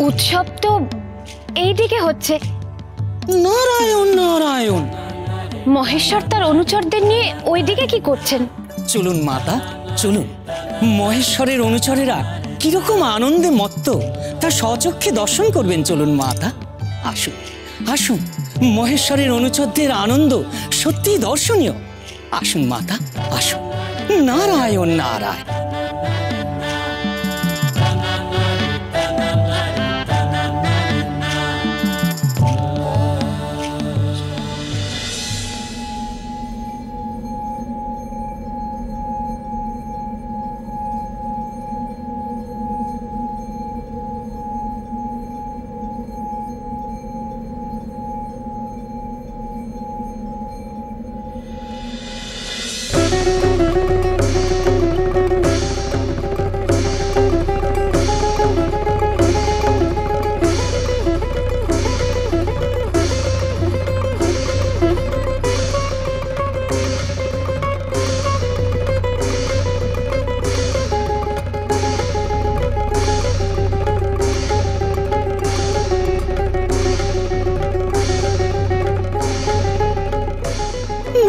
উৎসব তো এইদিকে হচ্ছে। নারায়ণ নারায়ণ। মহেশ্বর তার অনুচরদের নিয়ে ওইদিকে কি করছেন? চলুন মাতা, চলুন। মহেশ্বরের অনুচরেরা কিরকম আনন্দে মত্ত তা স্বচক্ষে দর্শন করবেন। চলুন মাতা, আসুন আসুন। মহেশ্বরের অনুচরদের আনন্দ সত্যি দর্শনীয়। আসুন মাতা, আসুন। নারায়ণ নারায়ণ।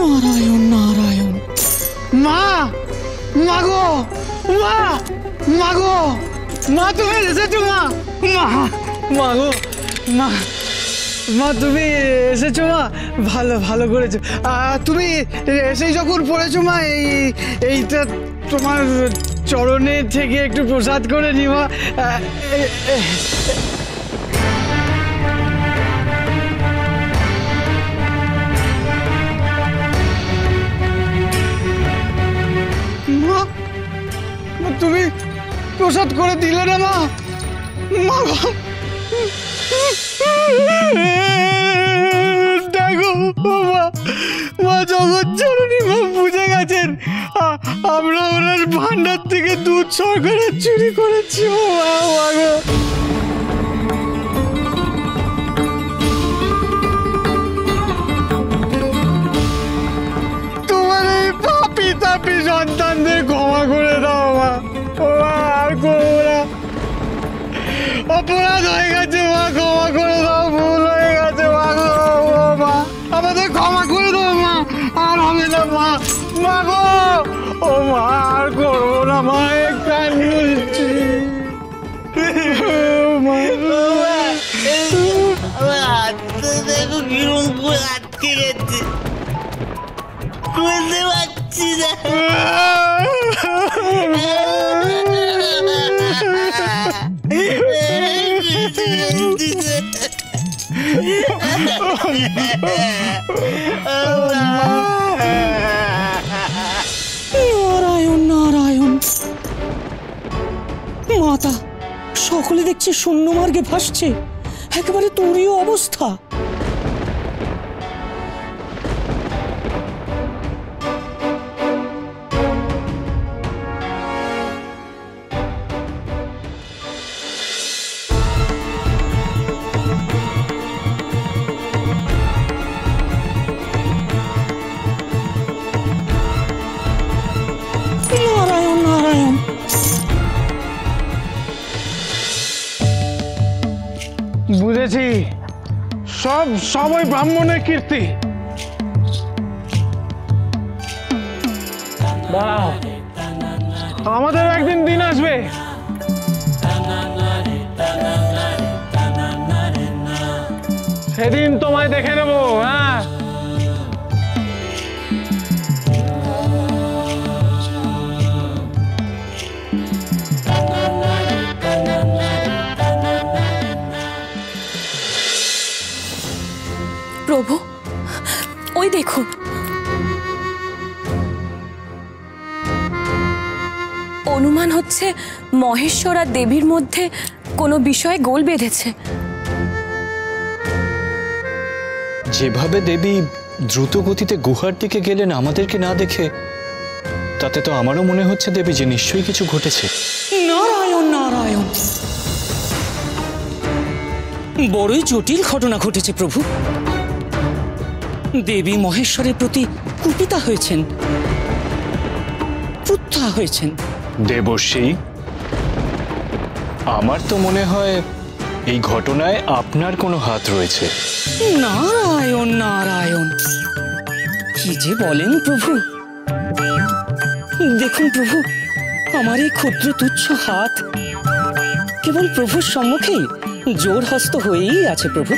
নারায়ণ নারায়ণ। মা, মাগো, মা, মাগো, মা তুমি এসেছো? মা, মা, মাগো, মা, মা তুমি এসেছো? মা ভালো ভালো করেছো। তুমি এসেই যখন পড়েছো মা, এইটা তোমার চরণে থেকে একটু প্রসাদ করে নি মা। তুমি প্রসাদ করে দিলে না মা? মা দেখো মা, মা জগৎজননী মা বুঝে গেছেন আমরা ওনার ভান্ডার থেকে দুধ সরকারের চুরি করেছি। মা গো, তোমার এই পাপি তাপি সন্তানদের ক্ষমা করে দাও মা। আর করবো না, অপরাধ হয়ে গেছে মা, ক্ষমা করে দাও। ভুল হয়ে গেছে মা, মা আমাদের ক্ষমা করে দাও মা। আর হবে না মা, মা গো, ও মা আর করবো না মা। কান বলছি দেখো কিরম করে আটকে গেছে, খুলতে পারছি না। নারায়ণ নারায়ণ। মাতা, সকলে দেখছি শূন্য মার্গে ভাসছে, একেবারে তুরীয় অবস্থা। নারায়ণ নারায়ণ। বুঝেছি, সব ওই ব্রাহ্মণের কীর্তি। দাঁড়াও, আমাদের একদিন দিন আসবে সেদিন তোমায় দেখে নেবো। হ্যাঁ, প্রভু, ওই দেখুন, অনুমান হচ্ছে মহেশ্বর আর দেবীর মধ্যে কোনো বিষয়ে গোল বেঁধেছে। যেভাবে দেবী দ্রুত গতিতে গুহার দিকে গেলেন আমাদেরকে না দেখে, তাতে তো আমারও মনে হচ্ছে দেবী যে নিশ্চয়ই কিছু ঘটেছে। নারায়ণ নারায়ণ। বড়ই জটিল ঘটনা ঘটেছে প্রভু। দেবী মহেশ্বরের প্রতি কুপিতা হয়েছেন, ক্রুদ্ধা হয়েছেন। দেবশ্রী, আমার তো মনে হয় এই ঘটনায় আপনার কোনো হাত রয়েছে। নারায়ণ নারায়ণ, কি যে বলেন প্রভু। দেখুন প্রভু, আমার এই ক্ষুদ্র তুচ্ছ হাত কেবল প্রভুর সম্মুখেই জোর হস্ত হয়েই আছে প্রভু।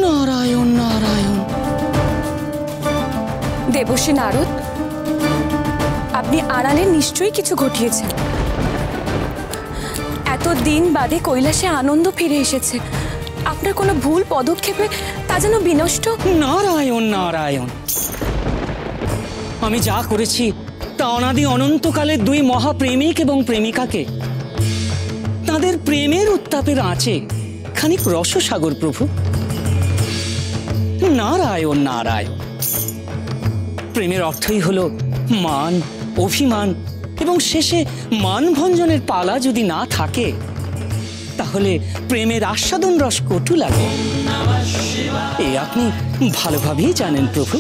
নারায়ণ নারায়ণ। দেবশ্রী নারদ, আপনি আড়ালে নিশ্চয়ই কিছু ঘটিয়েছেন। এত দিন বাদে কৈলাসে আনন্দ ফিরে এসেছে, আপনার কোনো ভুল পদক্ষেপে তা যেন বিনষ্ট। নারায়ণ নারায়ণ, আমি যা করেছি তা অনাদি অনন্তকালের দুই মহাপ্রেমিক এবং প্রেমিকাকে তাদের প্রেমের উত্তাপের আঁচে খানিক রসসাগর প্রভু। নারায়ণ নারায়ণ, প্রেমের অর্থই হলো মান, অভিমান এবং শেষে মানভঞ্জনের পালা যদি না থাকে তাহলে প্রেমের আস্বাদন রস কটু লাগে। এ আপনি ভালোভাবেই জানেন প্রভু।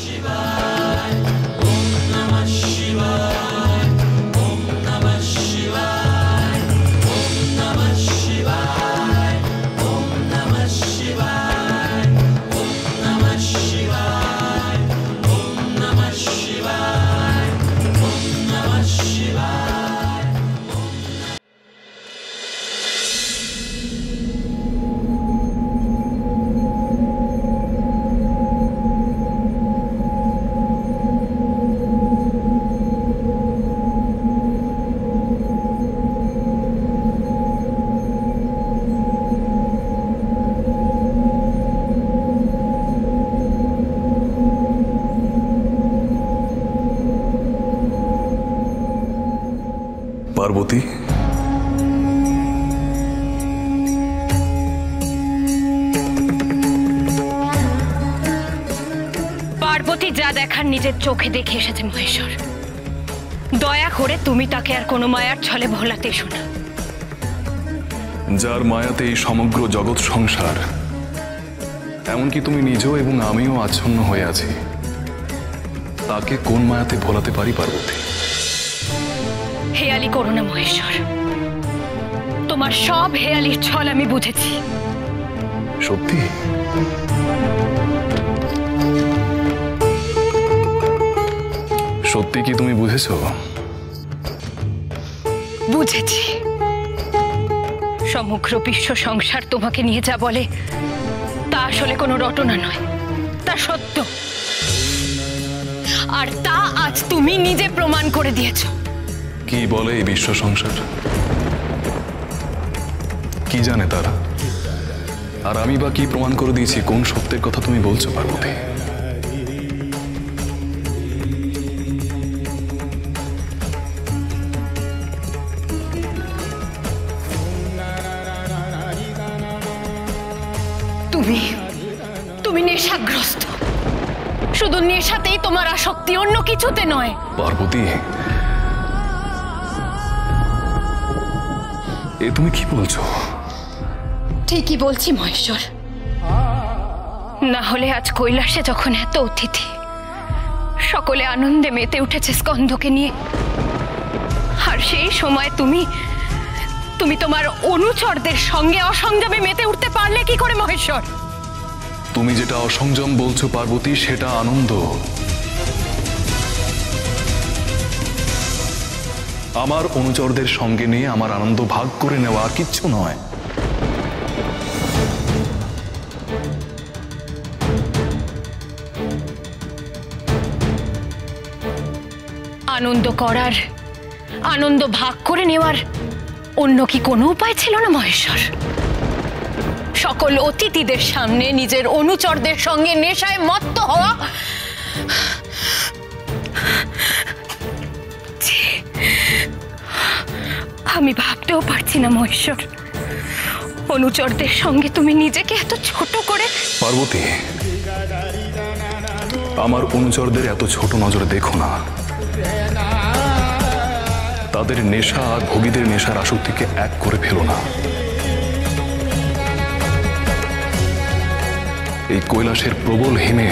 পার্বতী, পার্বতী যা দেখার নিজের চোখে দেখে এসেছে মহেশ্বর। দয়া করে তুমি তাকে আর কোনো মায়ার ছলে ভোলাতে এসো না। যার মায়াতে এই সমগ্র জগৎ সংসার, এমনকি তুমি নিজেও এবং আমিও আচ্ছন্ন হয়ে আছি, তাকে কোন মায়াতে ভোলাতে পারি পার্বতী? হেয়ালি করো না মহেশ্বর, তোমার সব হেয়ালির ছল আমি বুঝেছি। সত্যি? সত্যি কি তুমি বুঝেছো? বুঝেছি। সমগ্র বিশ্ব সংসার তোমাকে নিয়ে যা বলে তা আসলে কোনো রটনা নয়, তা সত্য। আর তা আজ তুমি নিজে প্রমাণ করে দিয়েছো। কি বলে এই বিশ্ব সংসার? কি জানে তারা? আর আমি বা কি প্রমাণ করে দিয়েছি? কোন সত্যের কথা তুমি বলছো পার্বতী? তুমি নেশাগ্রস্ত। শুধু নেশাতেই তোমার আসক্তি, অন্য কিছুতে নয়। পার্বতী, এ তুমি কি বলছো? ঠিকই বলছি মহেশ্বর। না হলে আজ কৈলাসে যখন এত অতিথি, সকলে আনন্দে মেতে উঠেছে স্কন্ধকে নিয়ে, আর সেই সময় তুমি তোমার অনুচরদের সঙ্গে অসংযমে মেতে উঠতে পারলে কি করে মহেশ্বর? তুমি যেটা অসংযম বলছো পার্বতী, সেটা আনন্দ। আমার অনুচরদের সঙ্গে নিয়ে আমার আনন্দ ভাগ করে নেওয়া, আর কিচ্ছু নয়। আনন্দ করার, আনন্দ ভাগ করে নেওয়ার অন্য কি কোনো উপায় ছিল না মহেশ্বর? সকল অতিথিদের সামনে নিজের অনুচরদের সঙ্গে নেশায় মত্ত হওয়া, আমি ভাবতেও পারছি না মহেশ্বর। অনুচরদের সঙ্গে তুমি নিজেকে এত ছোট করে। পার্বতী, আমার অনুচরদের এত ছোট নজরে দেখো না। তাদের নেশা আর ভোগীদের নেশার আসক্তিকে এক করে ফেলো না। এই কৈলাসের প্রবল হিমে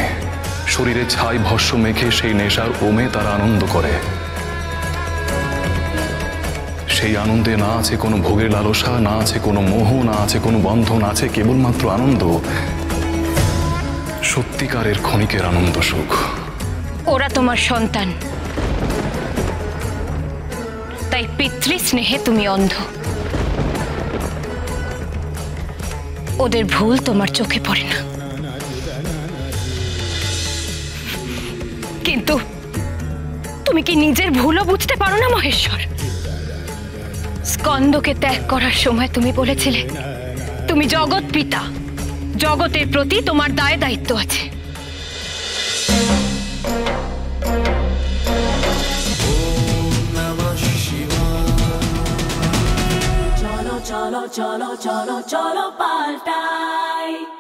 শরীরে ছাই ভস্য মেখে সেই নেশার ওমে তারা আনন্দ করে। সেই আনন্দে না আছে কোনো ভোগের লালসা, না আছে কোনো মোহ, না আছে কোনো বন্ধন, আছে কেবলমাত্র আনন্দ, সত্যিকারের ক্ষণিকের আনন্দ সুখ। ওরা তোমার সন্তান, তাই পিতৃ স্নেহে তুমি অন্ধ। ওদের ভুল তোমার চোখে পড়ে না, কিন্তু তুমি কি নিজের ভুলও বুঝতে পারো না মহেশ্বর? স্কন্দকে ত্যাগ করার সময় তুমি বলেছিলে তুমি জগৎ পিতা, জগতের প্রতি তোমার দায় দায়িত্ব আছে। cholo cholo cholo cholo cholo paltai